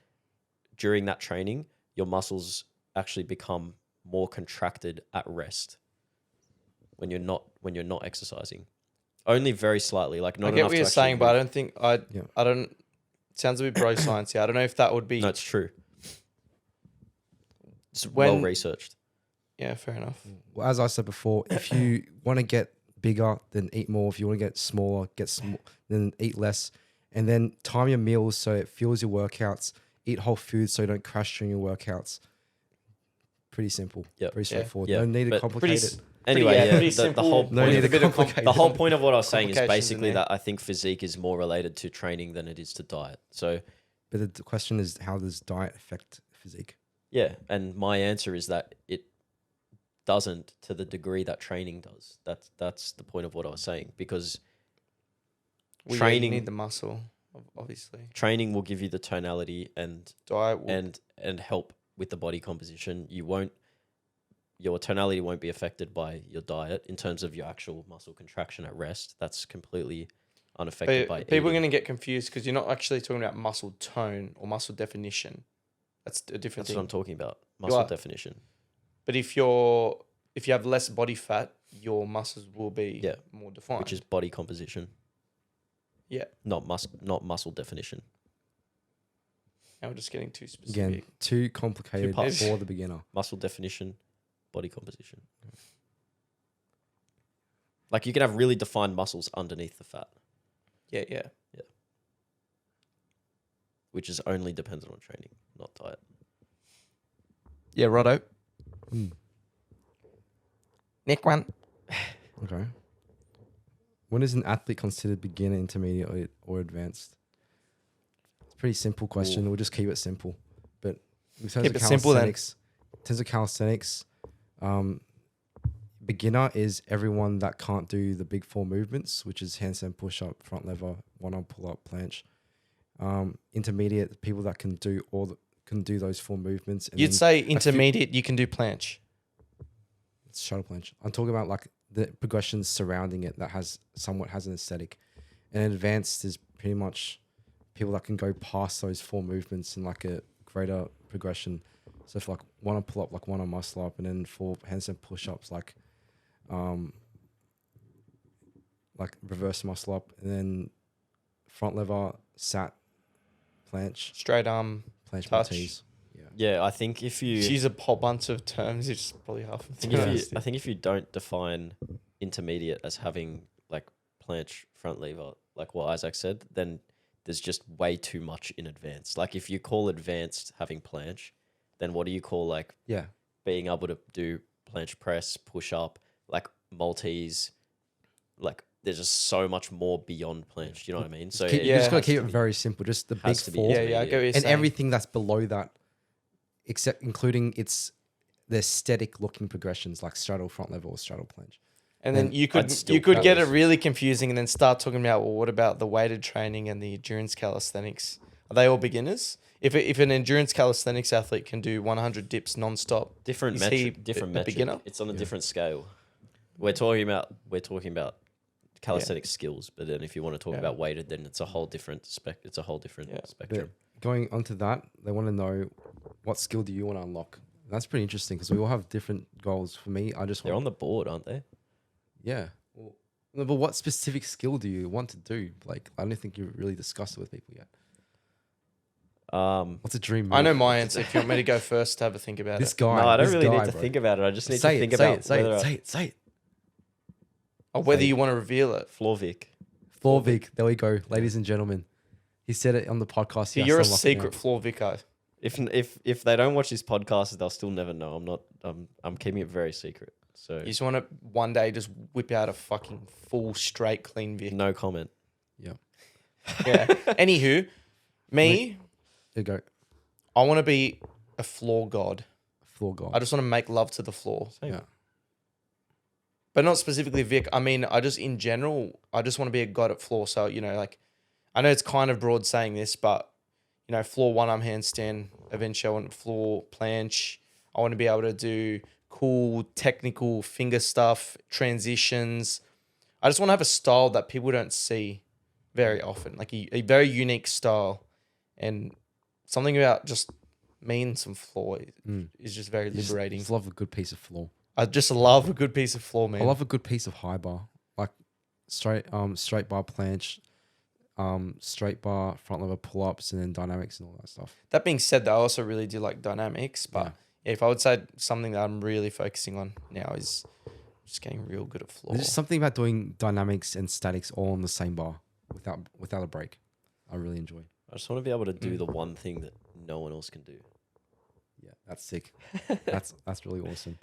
during that training, your muscles actually become more contracted at rest when you're not exercising. Only very slightly, like not I get enough what to you're actually saying, but I move. don't think I don't sounds a bit bro science. Yeah, I don't know if that would be. No, it's true. It's When- well researched. Yeah, fair enough. Well, as I said before, if you want to get bigger, then eat more. If you want to get smaller, then eat less. And then time your meals so it fuels your workouts. Eat whole foods so you don't crash during your workouts. Pretty simple. Yep. Very straightforward. Yeah. No need to But complicate it. Anyway, yeah, yeah, pretty the simple. whole No point need of, to bit of complicate the it. whole point of what I was saying is Complications in basically there. that I think physique is more related to training than it is to diet. So But the question is, how does diet affect physique? yeah, and my answer is that it doesn't to the degree that training does. That's the point of what I was saying, because Well, training you need the muscle, obviously. training will give you the tonality and Diet will, and help with the body composition. Your tonality won't be affected by your diet in terms of your actual muscle contraction at rest. That's completely unaffected by people are eating. going to get confused because you're not actually talking about muscle tone or muscle definition. That's a different That's thing. what I'm talking about. Muscle are. definition. But if you have less body fat, your muscles will be Yeah. more defined. Which is body composition, yeah. not muscle definition. Now we're just getting too specific. Again, too complicated parts. for the beginner. Muscle definition, body composition. Like you can have really defined muscles underneath the fat, Yeah. which is only dependent on training, not diet. Yeah, righto. Mm. Next one. Okay. When is an athlete considered beginner, intermediate, or advanced? It's a pretty simple question. We'll just keep it simple. But in terms Keep of it simple then. calisthenics, beginner is everyone that can't do the big four movements, which is handstand push-up, front lever, one-arm pull-up, planche. Intermediate, people that can do those four movements. And You'd then say intermediate, you can do planche. it's shuttle planche. I'm talking about like the progressions surrounding it that has an aesthetic. And advanced is pretty much people that can go past those four movements in like a greater progression. So for like one on pull up, like one on muscle up, and then for handstand push ups, like reverse muscle up, and then front lever, sat, planche, Straight arm. planche Touch. Maltese. Yeah, I think if you She's a whole bunch of terms. It's probably half of them. I think if you don't define intermediate as having like planche, front lever, like what Isaac said, then there's just way too much in advanced. Like if you call advanced having planche, then what do you call like Yeah. being able to do planche press, push up, like Maltese? Like there's just so much more beyond planche. You know what I mean? So You yeah, just it gotta has keep to it be- very simple. Just the big has to be four. Yeah, I get what you're And saying. everything that's below that, except including the aesthetic looking progressions like straddle front level or straddle planche. And then And you I'd still could get it call this- really confusing and then start talking about, well, what about the weighted training and the endurance calisthenics? Are they all beginners? If an endurance calisthenics athlete can do 100 dips nonstop, different is he metric, different a metric. beginner? It's on a different scale. We're talking about calisthenic skills, but then if you want to talk Yeah. about weighted, then it's a whole different It's a whole different Yeah. spectrum. Going onto that, they want to know what skill do you want to unlock. And that's pretty interesting because we all have different goals. For me, I just They're on want the board, aren't they? yeah. Well, no, but what specific skill do you want to do? Like, I don't think you've really discussed it with people yet. What's a dream move? I know my answer. If you want me to go first to have a think about This it. guy. No, I don't this really guy, need to bro. think about it. I just need Say to it, think say about it, say whether it, say it, say it. Or whether Say you want to reveal it. Floor Vic. Floor Vic. There we go, ladies and gentlemen. He said it on the podcast. So He has you're to a unlock it secret now. floor vicar. If they don't watch this podcast, they'll still never know. I'm keeping it very secret. So You just want to one day just whip out a fucking full straight clean Vic. no comment. Yeah. Yeah. Anywho, me, There you go. I want to be a floor god. Floor god. I just want to make love to the floor. Same. Yeah. But not specifically Vic. I mean, in general, I just want to be a god at floor. So, like, I know it's kind of broad saying this, but, floor one arm handstand, eventually I want floor planche. I want to be able to do cool technical finger stuff, transitions. I just want to have a style that people don't see very often, like a very unique style. And something about just me and some floor is just very liberating. Just love a good piece of floor. I just love a good piece of floor, man. I love a good piece of high bar, like straight bar planche, straight bar, front lever pull ups, and then dynamics and all that stuff. That being said, though, I also really do like dynamics. But if I would say something that I'm really focusing on now is just getting real good at floor. There's just something about doing dynamics and statics all on the same bar without a break. I really enjoy. I just want to be able to do the one thing that no one else can do. Yeah, that's sick. that's really awesome.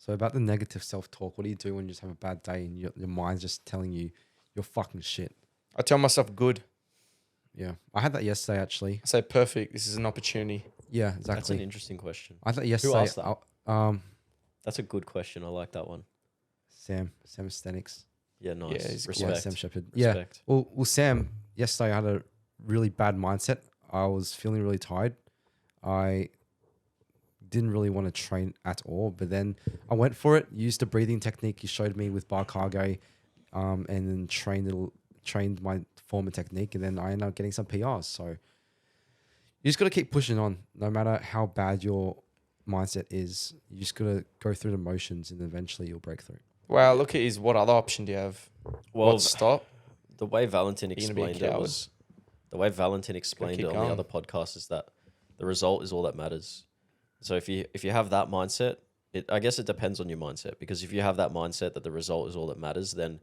So about the negative self-talk, what do you do when you just have a bad day and your mind's just telling you you're fucking shit? I tell myself good. Yeah, I had that yesterday actually. I say perfect. This is an opportunity. Yeah, That's an exactly. interesting question. I had that yesterday. asked that? Um, That's a good question. I like that one. Sam Aesthetics. Yeah, nice. he's cool. Respect. Yeah, Sam Shepherd. Respect. Yeah. Well, Sam, yesterday I had a really bad mindset. I was feeling really tired. I didn't really want to train at all, but then I went for it, used the breathing technique you showed me with bar cargo, and then trained my former technique, and then I ended up getting some PRs. So you just got to keep pushing on, no matter how bad your mindset is. You just got to go through the motions, and eventually you'll break through. Wow, look at his. What other option do you have? Well, What, stop? the way Valentin You're gonna be a explained it coward. was the way Valentin explained keep it on going. the other podcast is that the result is all that matters. So if you have that mindset, I guess it depends on your mindset, because if you have that mindset that the result is all that matters, then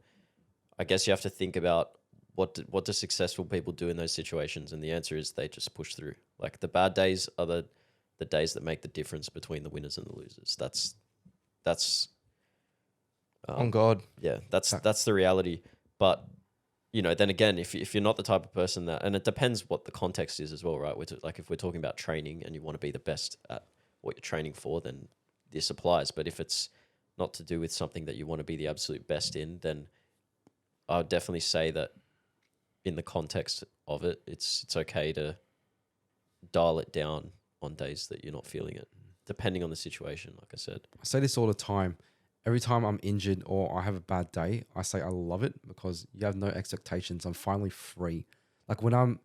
I guess you have to think about what do successful people do in those situations, and the answer is they just push through. Like the bad days are the days that make the difference between the winners and the losers. That's On God. yeah, that's the reality. But then again, if you're not the type of person that, and it depends what the context is as well, right? Like if we're talking about training and you want to be the best at what you're training for, then this applies. But if it's not to do with something that you want to be the absolute best in, then I would definitely say that in the context of it, it's okay to dial it down on days that you're not feeling it, depending on the situation, like I said. I say this all the time. Every time I'm injured or I have a bad day, I say I love it because you have no expectations. I'm finally free. Like when I'm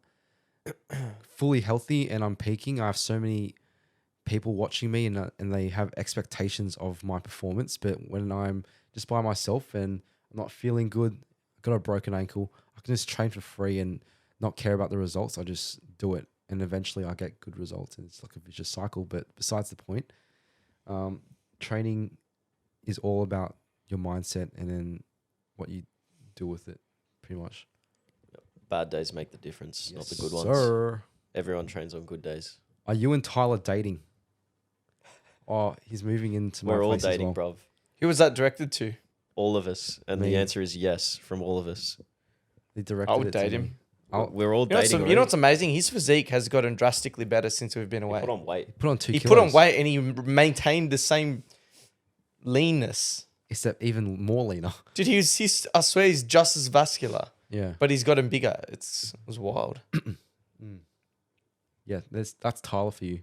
fully healthy and I'm peaking, I have so many people watching me and they have expectations of my performance. But when I'm just by myself and I'm not feeling good, I've got a broken ankle, I can just train for free and not care about the results. I just do it. And eventually I get good results. And it's like a vicious cycle. But besides the point, training is all about your mindset and then what you do with it, pretty much. Bad days make the difference, not the good ones. Sir. Everyone trains on good days. Are you and Tyler dating? Oh, he's moving into my We're all place dating, as well. bruv. Who was that directed to? All of us. And Me. the answer is yes from all of us. They directed I would it to date me. him. We're all You know, dating. you know what's amazing? His physique has gotten drastically better since we've been He away. put on weight. Put on 2 He kilos. put on weight and he maintained the same leanness. Except even more leaner. Dude, I swear he's just as vascular, Yeah. but he's gotten bigger. It was wild. Yeah, that's Tyler for you.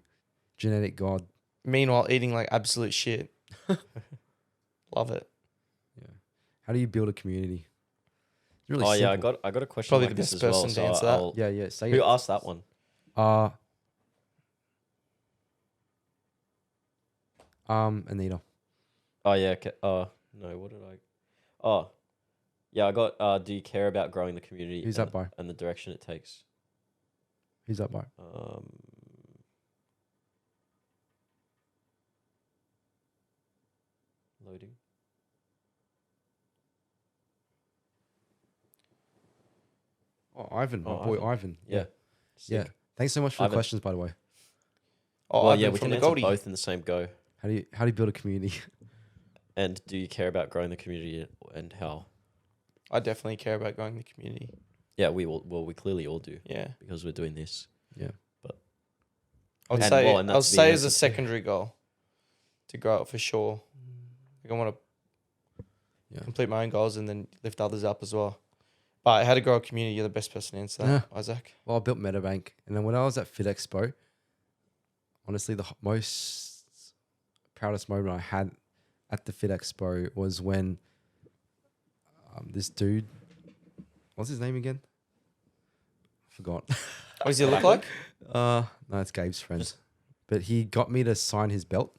Genetic god. Meanwhile, eating like absolute shit. Love it. Yeah. How do you build a community? It's really Oh yeah, simple. I got a question Probably like the this best as well. person to So answer that. I'll- Yeah, yeah. Say Who it. asked that one? Anita. Oh yeah. No. What did I? Oh, yeah. I got. Do you care about growing the community? Who's that by? And the direction it takes. Who's that by? Loading. Oh, Ivan. My Oh, boy Ivan. Ivan. Yeah. Yeah. Sick. Thanks so much for the Ivan. questions, by the way. Oh, Well, Ivan yeah, we from can the answer Goldie. both in the same go. How do you build a community? And do you care about growing the community and how? I definitely care about growing the community. Yeah, we will. Well, we clearly all do Yeah. because we're doing this. Yeah. I would And- say, well, and I would that's the say as a answer too. secondary goal to grow it for sure. Like I want to Yeah. complete my own goals and then lift others up as well. But how to grow a community, you're the best person to answer that, Isaac. Well, I built Metabank, and then when I was at Fit Expo, honestly, the most proudest moment I had at the Fit Expo was when this dude, what's his name again? Forgot. What does he look like? No, it's Gabe's friend. But he got me to sign his belt.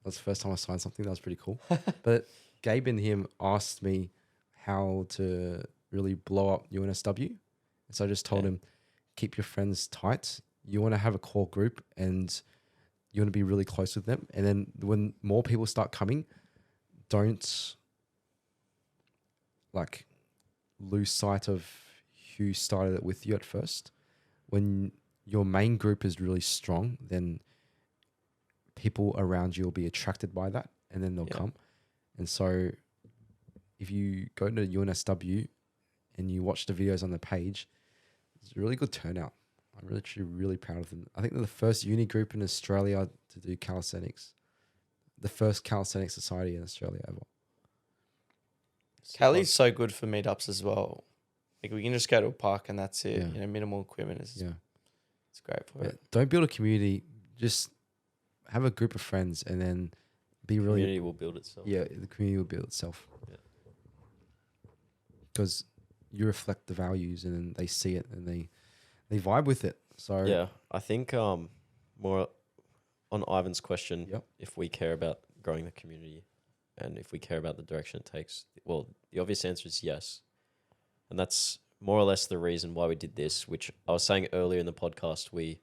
That was the first time I signed something. That was pretty cool. But Gabe and him asked me how to really blow up UNSW. And so I just told him, keep your friends tight. You want to have a core group and you want to be really close with them. And then when more people start coming, don't like lose sight of who started it with you at first. When your main group is really strong, then people around you will be attracted by that and then they'll come. And so if you go to UNSW and you watch the videos on the page, it's a really good turnout. I'm actually really proud of them. I think they're the first uni group in Australia to do calisthenics. The first calisthenics society in Australia ever. Cali's so good for meetups as well. Like we can just go to a park and that's it. Yeah. You know, minimal equipment is it's great for it. Don't build a community. Just have a group of friends and then be The really. community will build itself. Yeah, the community will build itself. Yeah. Because you reflect the values and then they see it and they vibe with it. So Yeah, I think more on Ivan's question, Yep. if we care about growing the community and if we care about the direction it takes, well, the obvious answer is yes. And that's more or less the reason why we did this, which I was saying earlier in the podcast, we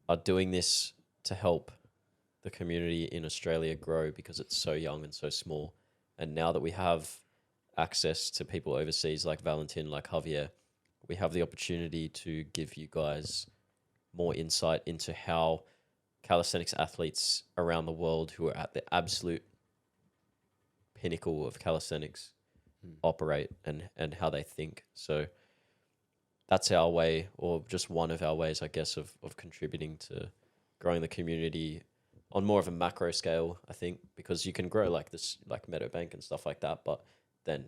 are doing this to help the community in Australia grow because it's so young and so small. And now that we have access to people overseas like Valentin, like Javier, we have the opportunity to give you guys more insight into how calisthenics athletes around the world who are at the absolute pinnacle of calisthenics operate and how they think. So that's our way, or just one of our ways, I guess, of contributing to growing the community on more of a macro scale, I think, because you can grow like this, like Meadowbank and stuff like that. But then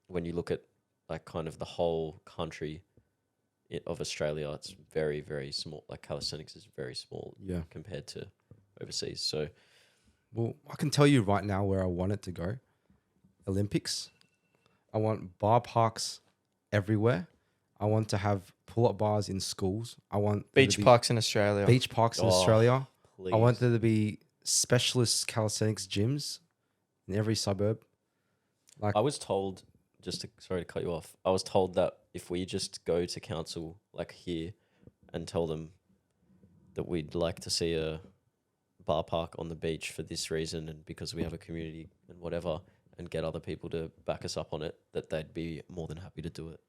when you look at like kind of the whole country of Australia, it's very, very small. Like calisthenics is very small compared to overseas. So, well, I can tell you right now where I want it to go. Olympics. I want bar parks everywhere. I want to have pull-up bars in schools. I want Beach parks in Australia. Beach parks in Australia. please. I want there to be specialist calisthenics gyms in every suburb. Like I was told, sorry to cut you off. I was told that if we just go to council like here and tell them that we'd like to see a bar park on the beach for this reason and because we have a community and whatever, and get other people to back us up on it, that they'd be more than happy to do it.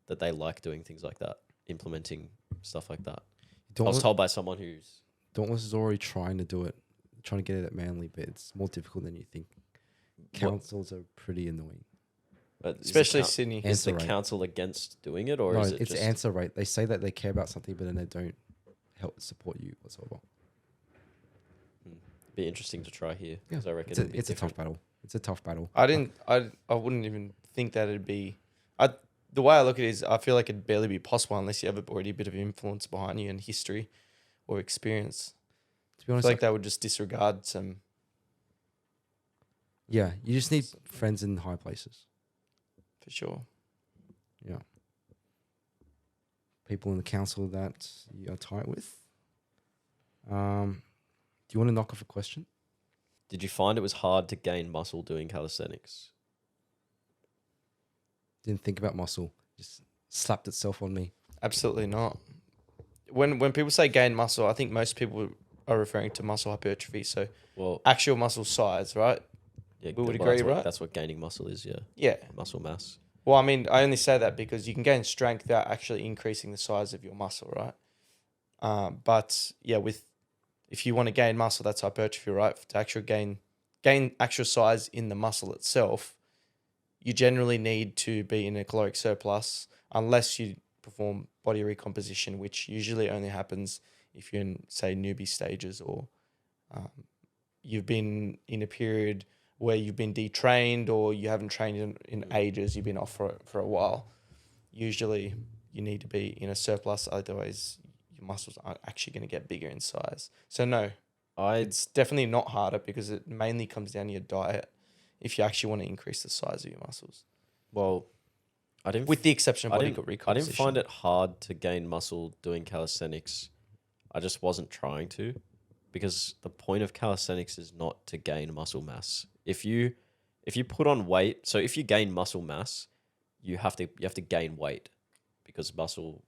That they like doing things like that, implementing stuff like that. I was told by someone who's... Dauntless is already trying to do it, trying to get it at Manly, but it's more difficult than you think. Councils are pretty annoying. Especially Sydney. Is the Answer rate. council against doing it, or No, is it it's just... answer rate. They say that they care about something, but then they don't help support you whatsoever. Be interesting to try here, because I reckon It's a tough battle. It's a tough battle. I wouldn't even think that it'd be. The way I look at it is, I feel like it'd barely be possible unless you have already a bit of influence behind you and history or experience. To be honest, I feel like they would just disregard some. Yeah, you just need friends in high places. For sure. Yeah. People in the council that you are tight with. Do you want to knock off a question? Did you find it was hard to gain muscle doing calisthenics? Didn't think about muscle. Just slapped itself on me. Absolutely not. When people say gain muscle, I think most people are referring to muscle hypertrophy. So Well, actual muscle size, right? yeah, we would well, agree, that's what- right? That's what gaining muscle is, yeah. Yeah. Muscle mass. Well, I mean, I only say that because you can gain strength without actually increasing the size of your muscle, right? But yeah, if you want to gain muscle, that's hypertrophy, right? To actually gain actual size in the muscle itself, you generally need to be in a caloric surplus unless you perform body recomposition, which usually only happens if you're in, say, newbie stages or you've been in a period where you've been detrained or you haven't trained in ages, you've been off for a while. Usually you need to be in a surplus, otherwise your muscles aren't actually going to get bigger in size. So no, it's definitely not harder because it mainly comes down to your diet if you actually want to increase the size of your muscles. Well, I didn't... With the exception of I body didn't recomposition. find it hard to gain muscle doing calisthenics. I just wasn't trying to, because the point of calisthenics is not to gain muscle mass. If if you put on weight, so if you gain muscle mass, you have to gain weight because muscle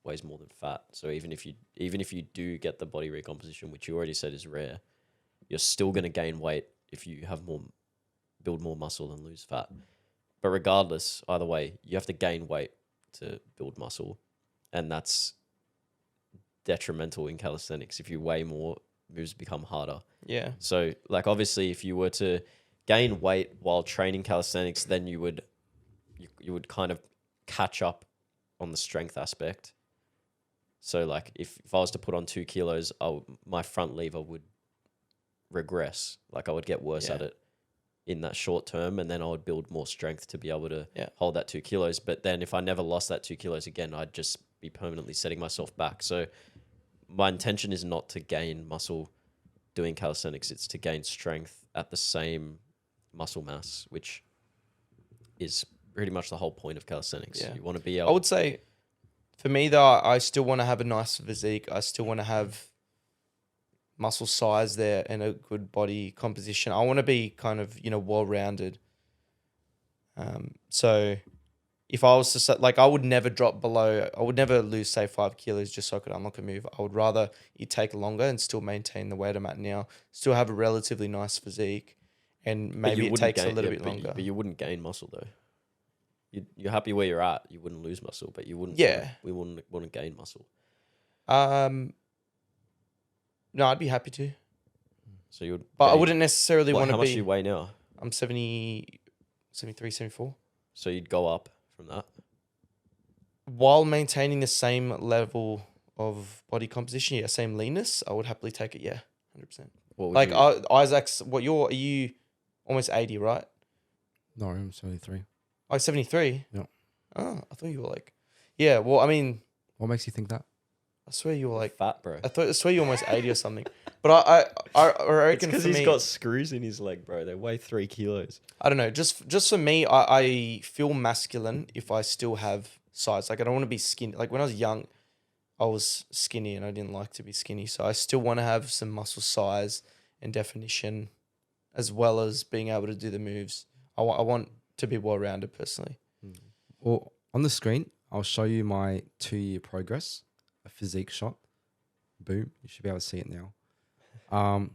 weighs more than fat. So even if you do get the body recomposition, which you already said is rare, you're still going to gain weight if you build more muscle and lose fat. But regardless, either way, you have to gain weight to build muscle, and that's detrimental in calisthenics. If you weigh more, moves become harder. Yeah. So, like, obviously, if you were to gain weight while training calisthenics, then you would kind of catch up on the strength aspect. So, like, if I was to put on 2 kilos, my front lever would regress. Like, I would get worse at it in that short term, and then I would build more strength to be able to hold that 2 kilos. But then if I never lost that 2 kilos again, I'd just be permanently setting myself back. So my intention is not to gain muscle doing calisthenics. It's to gain strength at the same muscle mass, which is pretty much the whole point of calisthenics. Yeah. You want to be able... I would say, for me, though, I still want to have a nice physique. I still want to have muscle size there and a good body composition. I want to be kind of, well-rounded. So if I was to say, like, I would never lose, say, 5 kilos just so I could unlock a move. I would rather it take longer and still maintain the weight I'm at now, still have a relatively nice physique, and maybe it takes a little bit longer. But you wouldn't gain muscle, though. You're happy where you're at. You wouldn't lose muscle, but you wouldn't. Yeah. We wouldn't want to gain muscle. No, I'd be happy to. So you would... But I wouldn't necessarily want to be... How much do you weigh now? I'm 73, 74. So you'd go up from that? While maintaining the same level of body composition, same leanness, I would happily take it, 100%. Like, Isaac's... are you almost 80, right? No, I'm 73. Oh, 73? Yeah. Oh, I thought you were like... Yeah, well, I mean... What makes you think that? I swear you were like... Fat, bro. I swear you were almost 80 or something. But I reckon because for he's me... got screws in his leg, bro. They weigh 3 kilos. I don't know. Just for me, I feel masculine if I still have size. Like, I don't want to be skinny. Like, when I was young, I was skinny and I didn't like to be skinny. So I still want to have some muscle size and definition, as well as being able to do the moves. I want to be well-rounded personally. Well, on the screen, I'll show you my 2-year progress, a physique shot. Boom. You should be able to see it now. I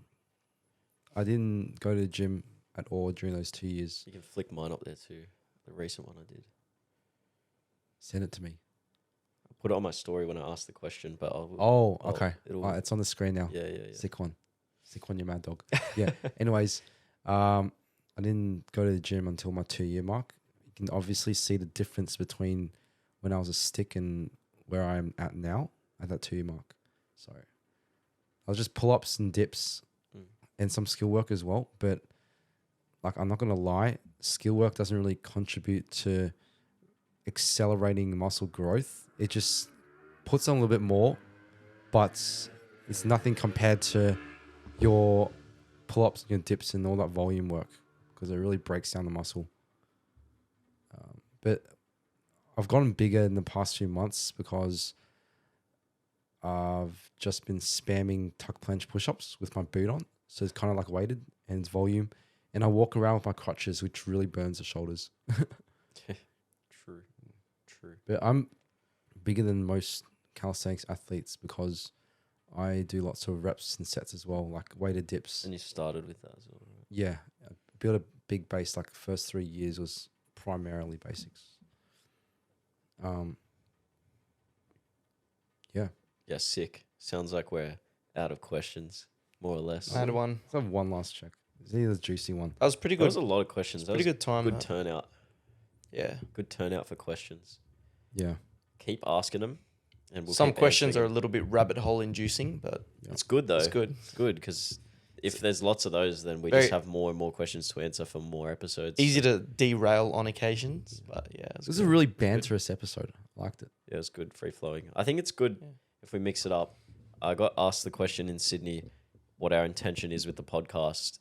didn't go to the gym at all during those 2 years. You can flick mine up there too. The recent one I did. Send it to me. I'll put it on my story when I ask the question, but Okay. It's on the screen now. Yeah. Sick one, you mad dog. Yeah. Anyways, I didn't go to the gym until my 2-year mark. You can obviously see the difference between when I was a stick and where I'm at now at that 2-year mark. So I was just pull-ups and dips and some skill work as well. But like, I'm not going to lie, skill work doesn't really contribute to accelerating muscle growth. It just puts on a little bit more, but it's nothing compared to your pull-ups and your dips and all that volume work, because it really breaks down the muscle. But I've gotten bigger in the past few months because I've just been spamming tuck planche push-ups with my boot on. So it's kind of like weighted and it's volume. And I walk around with my crutches, which really burns the shoulders. True. But I'm bigger than most calisthenics athletes because I do lots of reps and sets as well, like weighted dips. And you started with that as well, right? Yeah. I built a big base. Like the first 3 years was primarily basics. Yeah, sick. Sounds like we're out of questions, more or less. I had one. Let's have one last check. Is he the juicy one? That was pretty That good. was a lot of questions. That Pretty was good time. good turnout. Yeah. Good turnout for questions. Yeah. Keep asking them. And we'll Some keep questions are answering a little bit rabbit hole inducing, but them. It's good, though. it's good. It's good because if there's lots of those, then we Very- just have more and more questions to answer for more episodes. Easy to derail on occasions, but yeah. This was a really banterous episode. I liked it. Yeah, it's good, free flowing. I think it's good if we mix it up. I got asked the question in Sydney what our intention is with the podcast.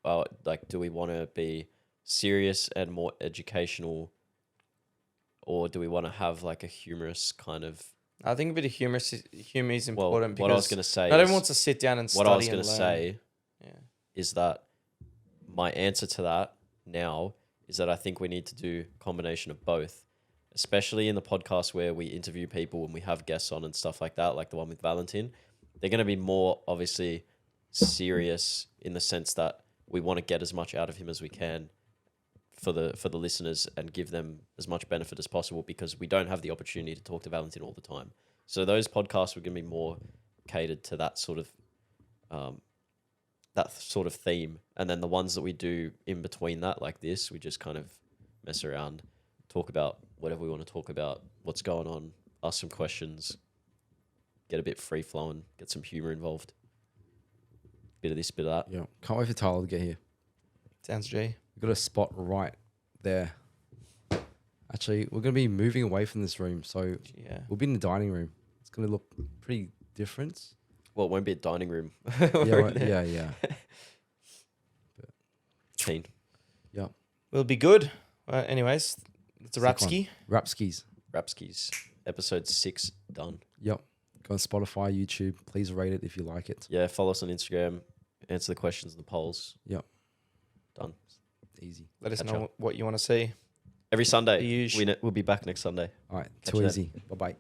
Like, do we want to be serious and more educational, or do we want to have like a humorous kind of... I think a bit of humor is important because what I was going to say not everyone wants to sit down and study what I was going to say is that my answer to that now is that I think we need to do a combination of both, especially in the podcast where we interview people and we have guests on and stuff like that, like the one with Valentin. They're going to be more obviously serious in the sense that we want to get as much out of him as we can for the listeners and give them as much benefit as possible, because we don't have the opportunity to talk to Valentin all the time. So those podcasts are going to be more catered to that sort of theme. And then the ones that we do in between that, like this, we just kind of mess around, talk about whatever we want to talk about, what's going on, ask some questions, get a bit free flowing, get some humor involved. Bit of this, bit of that. Yeah. Can't wait for Tyler to get here. Sounds G. We've got a spot right there. Actually, we're going to be moving away from this room. So Yeah. we'll be in the dining room. It's going to look pretty different. Well, it won't be a dining room. Yeah. Keen. Yeah. We'll be good. Anyways, it's a Sick Rapski. one. Rapskis. Rapskis. Episode 6 done. Yep. Go on Spotify, YouTube. Please rate it if you like it. Yeah, follow us on Instagram. Answer the questions in the polls. Yep. Done. Easy. Let us Catch know up. what you want to see. Every Sunday. The usual. We'll be back next Sunday. All right. Catch Too you then. easy. Bye-bye.